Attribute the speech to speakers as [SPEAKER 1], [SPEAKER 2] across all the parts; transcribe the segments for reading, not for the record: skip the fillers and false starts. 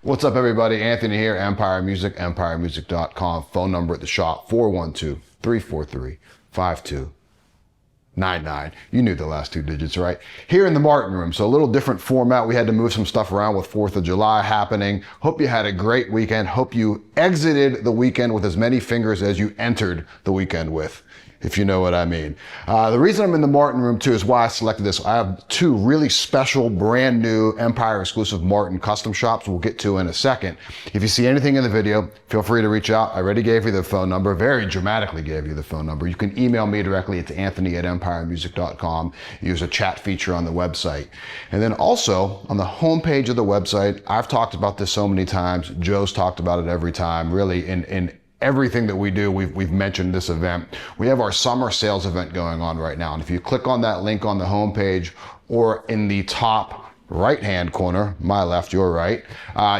[SPEAKER 1] What's up, everybody? Anthony here, Empire Music, empiremusic.com. Phone number at the shop, 412-343-5299. You knew the last two digits, right? Here in the Martin Room, so a little different format. We had to move some stuff around with 4th of July happening. Hope you had a great weekend. Hope you exited the weekend with as many fingers as you entered the weekend with, if you know what I mean. The reason I'm in the Martin Room too is why I selected this. I have two really special, brand new Empire exclusive Martin custom shops we'll get to in a second. If you see anything in the video, feel free to reach out. I already gave you the phone number, very dramatically gave you the phone number. You can email me directly. It's anthony@empiremusic.com. Use a chat feature on the website. And then also on the homepage of the website, I've talked about this so many times. Joe's talked about it every time, really in everything that we do. We've mentioned this event. We have our summer sales event going on right now. And if you click on that link on the homepage or in the top right-hand corner, my left, your right,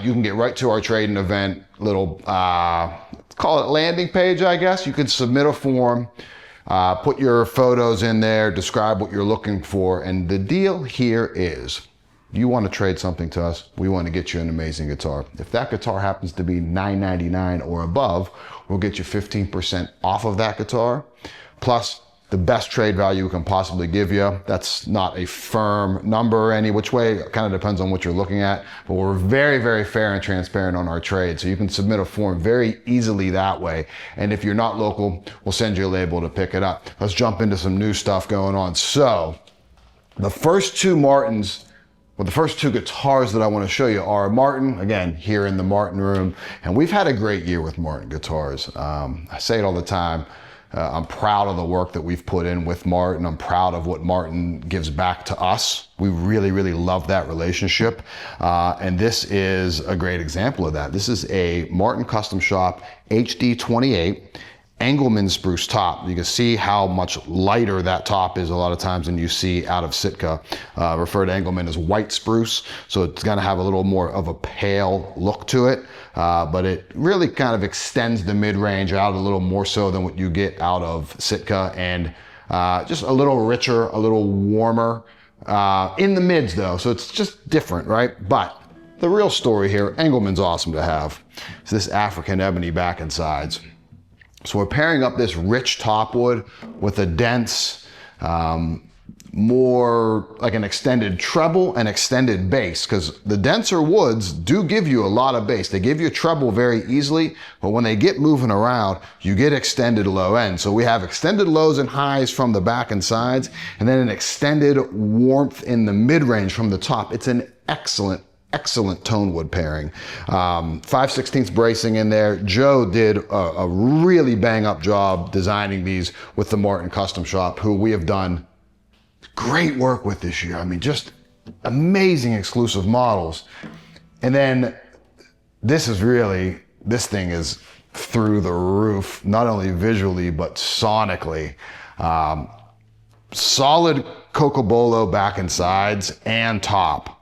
[SPEAKER 1] you can get right to our trading event little, call it landing page, I guess. You can submit a form, put your photos in there, describe what you're looking for. And the deal here is, you want to trade something to us, we want to get you an amazing guitar. If that guitar happens to be $9.99 or above, we'll get you 15% off of that guitar, plus the best trade value we can possibly give you. That's not a firm number any which way. It kind of depends on what you're looking at, but we're very, very fair and transparent on our trade. So you can submit a form very easily that way. And if you're not local, we'll send you a label to pick it up. Let's jump into some new stuff going on. So the first two Martins, well, the first two guitars that I want to show you are Martin, again, here in the Martin Room. And we've had a great year with Martin guitars. I say it all the time. I'm proud of the work that we've put in with Martin. I'm proud of what Martin gives back to us. We really, really love that relationship. And this is a great example of that. This is a Martin Custom Shop HD28. ENGELMANN spruce top. You can see how much lighter that top is a lot of times than you see out of Sitka. Refer to ENGELMANN as white spruce, so it's gonna have a little more of a pale look to it, but it really kind of extends the mid-range out a little more so than what you get out of Sitka, and just a little richer, a little warmer, in the mids though, so it's just different, right? But the real story here, ENGELMANN's awesome to have. It's this African ebony back and sides. So we're pairing up this rich top wood with a dense, more like an extended treble and extended bass, because the denser woods do give you a lot of bass. They give you a treble very easily, but when they get moving around, you get extended low end. So we have extended lows and highs from the back and sides, and then an extended warmth in the mid-range from the top. It's an excellent tone wood pairing. 5/16 bracing in there. Joe did a really bang up job designing these with the Martin Custom Shop, who we have done great work with this year. I mean, just amazing exclusive models. And then this thing is through the roof, not only visually, but sonically. Solid COCOBOLO back and sides and top.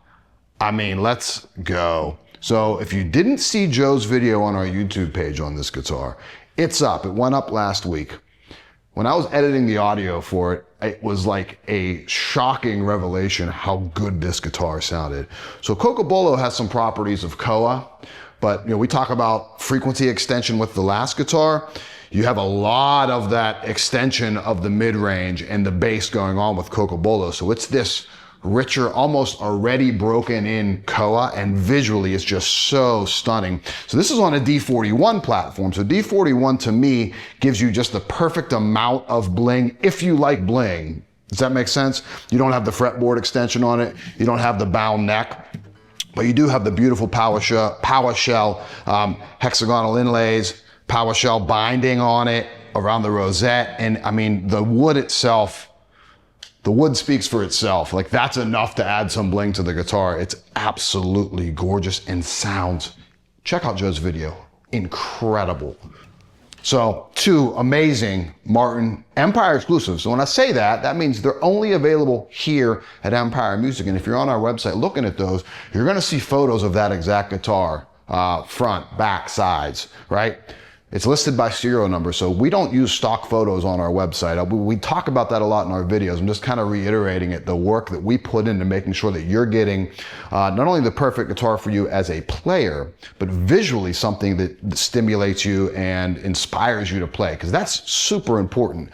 [SPEAKER 1] I mean, let's go. So if you didn't see Joe's video on our YouTube page on this guitar, it's up. It went up last week. When I was editing the audio for it, it was like a shocking revelation how good this guitar sounded. So COCOBOLO has some properties of koa, but we talk about frequency extension with the last guitar. You have a lot of that extension of the mid-range and the bass going on with COCOBOLO. So it's this richer, almost already broken in koa, and visually it's just so stunning. So this is on a D41 platform. So D41 to me gives you just the perfect amount of bling if you like bling. Does that make sense? You don't have the fretboard extension on it. You don't have the bound neck, but you do have the beautiful power shell, hexagonal inlays, power shell binding on it around the rosette. And I mean, the wood itself, the wood speaks for itself. Like, that's enough to add some bling to the guitar. It's absolutely gorgeous and sounds, check out Joe's video, incredible. So two amazing Martin Empire exclusives. So when I say that, that means they're only available here at Empire Music. And if you're on our website looking at those, you're gonna see photos of that exact guitar, front, back, sides, right? It's listed by serial number, so we don't use stock photos on our website. We talk about that a lot in our videos. I'm just kind of reiterating it, the work that we put into making sure that you're getting not only the perfect guitar for you as a player, but visually something that stimulates you and inspires you to play, because that's super important.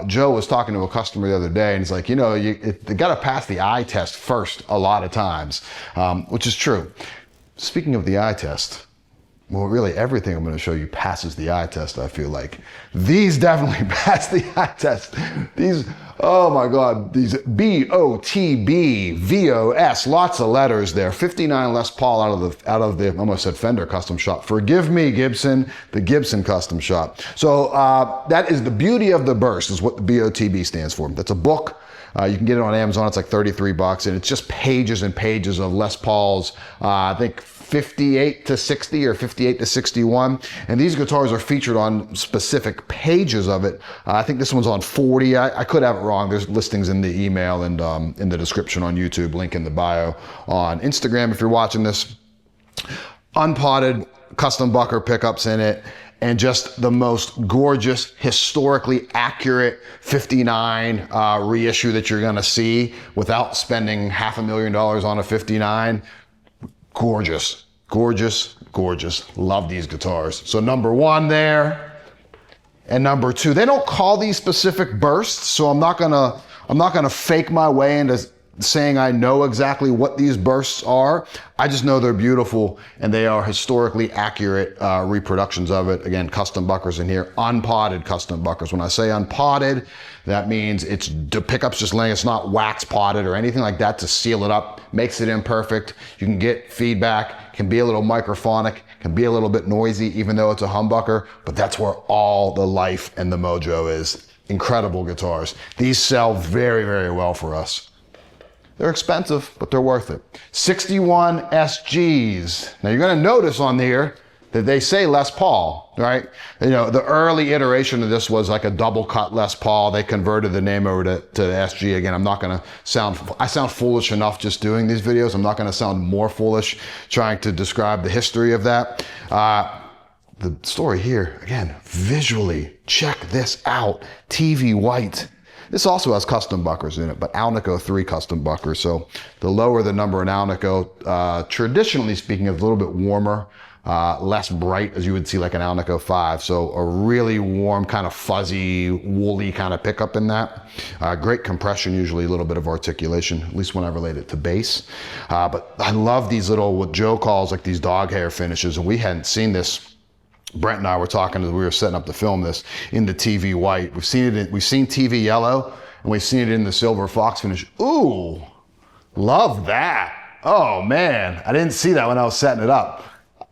[SPEAKER 1] Joe was talking to a customer the other day, and he's like, you know, you got to pass the eye test first a lot of times, which is true. Speaking of the eye test, well, really everything I'm going to show you passes the eye test, I feel like. These definitely pass the eye test. These, oh my God, these BOTB, VOS, lots of letters there. 59 Les Paul out of the, I almost said Fender custom shop. Forgive me, Gibson, the Gibson custom shop. So that is the beauty of the burst, is what the BOTB stands for. That's a book. You can get it on Amazon. It's like 33 bucks, and it's just pages and pages of Les Pauls. I think 58 to 60 or 58 to 61. And these guitars are featured on specific pages of it. I think this one's on 40. I could have it wrong. There's listings in the email and in the description on YouTube, link in the bio on Instagram if you're watching this. Unpotted custom bucker pickups in it, and just the most gorgeous, historically accurate 59 reissue that you're gonna see without spending $500,000 on a 59. Gorgeous, gorgeous, gorgeous. Love these guitars. So number one there, and number two, they don't call these specific bursts, so I'm not gonna fake my way into saying I know exactly what these bursts are. I just know they're beautiful, and they are historically accurate reproductions of it. Again, custom buckers in here, unpotted custom buckers. When I say unpotted, that means it's the pickup's just laying, it's not wax potted or anything like that to seal it up, makes it imperfect. You can get feedback, can be a little microphonic, can be a little bit noisy, even though it's a humbucker, but that's where all the life and the mojo is. Incredible guitars. These sell very, very well for us. They're expensive, but they're worth it. 61 SGs. Now you're gonna notice on here that they say Les Paul, right? You know, the early iteration of this was like a double cut Les Paul. They converted the name over to the SG. Again, I'm not gonna I sound foolish enough just doing these videos. I'm not gonna sound more foolish trying to describe the history of that. The story here, again, visually, check this out. TV white. This also has custom buckers in it, but Alnico 3 custom buckers. So the lower the number in Alnico, traditionally speaking, is a little bit warmer, less bright as you would see like an Alnico 5. So a really warm, kind of fuzzy, woolly kind of pickup in that. Great compression, usually a little bit of articulation, at least when I relate it to bass. But I love these little, what Joe calls like these dog hair finishes, and we hadn't seen this. Brent and I were talking as we were setting up to film this in the TV white. We've seen TV yellow, and we've seen it in the silver fox finish. Ooh, love that. Oh man, I didn't see that when I was setting it up.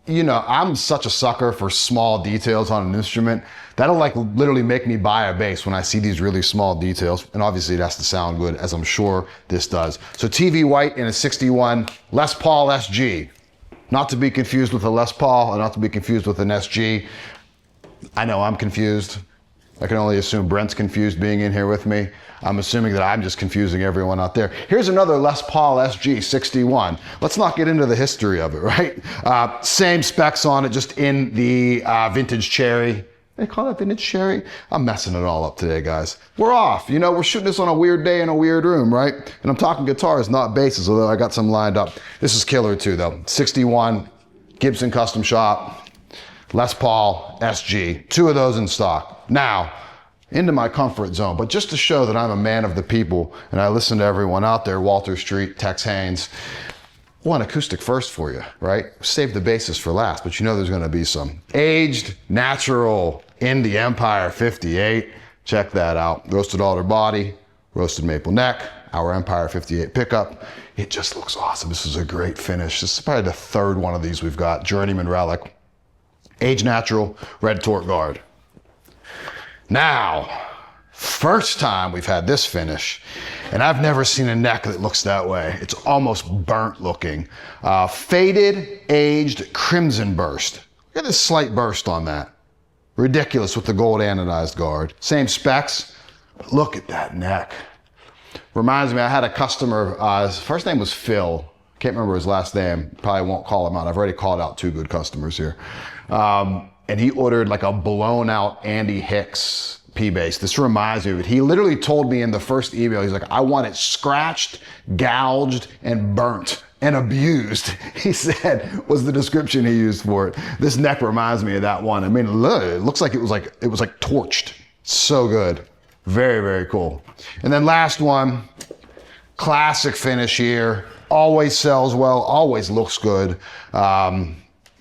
[SPEAKER 1] You know, I'm such a sucker for small details on an instrument. That'll like literally make me buy a bass when I see these really small details. And obviously it has to sound good, as I'm sure this does. So TV white in a 61 Les Paul SG. Not to be confused with a Les Paul, and not to be confused with an SG. I know I'm confused. I can only assume Brent's confused being in here with me. I'm assuming that I'm just confusing everyone out there. Here's another Les Paul SG 61. Let's not get into the history of it, right? Same specs on it, just in the vintage cherry. They call that vintage cherry? I'm messing it all up today, guys. We're off. You know, we're shooting this on a weird day in a weird room, right? And I'm talking guitars, not basses, although I got some lined up. This is killer too, though. 61, Gibson custom shop, Les Paul SG. 2 of those in stock. Now, into my comfort zone, but just to show that I'm a man of the people and I listen to everyone out there, Walter Street, Tex Haynes. One acoustic first for you, right? Save the basses for last, but you know there's gonna be some. Aged, natural, Indie Empire 58. Check that out. Roasted alder body, roasted maple neck, our Empire 58 pickup. It just looks awesome. This is a great finish. This is probably the 3rd one of these we've got. Journeyman relic. Aged natural, red torque guard. Now, first time we've had this finish, and I've never seen a neck that looks that way. It's almost burnt looking. Faded, aged, crimson burst. Look at this slight burst on that. Ridiculous with the gold anodized guard. Same specs, but look at that neck. Reminds me, I had a customer, his first name was Phil. Can't remember his last name, probably won't call him out. I've already called out 2 good customers here. and he ordered like a blown out Andy Hicks P-Bass. This reminds me of it. He literally told me in the first email, he's like, I want it scratched, gouged, and burnt and abused, he said, was the description he used for it. This neck reminds me of that one. I mean, look, it looks like it was like torched. So good. Very, very cool. And then last one, classic finish here. Always sells well, always looks good.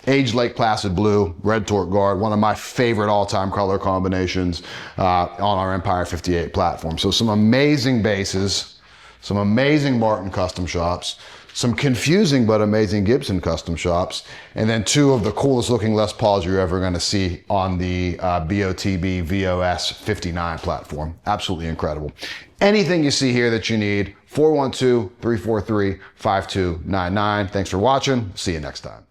[SPEAKER 1] Aged Lake Placid Blue, Red Torque Guard, one of my favorite all-time color combinations on our Empire 58 platform. So some amazing basses, some amazing Martin custom shops, some confusing but amazing Gibson custom shops, and then two of the coolest looking Les Pauls you're ever gonna see on the BOTB VOS 59 platform. Absolutely incredible. Anything you see here that you need, 412-343-5299. Thanks for watching. See you next time.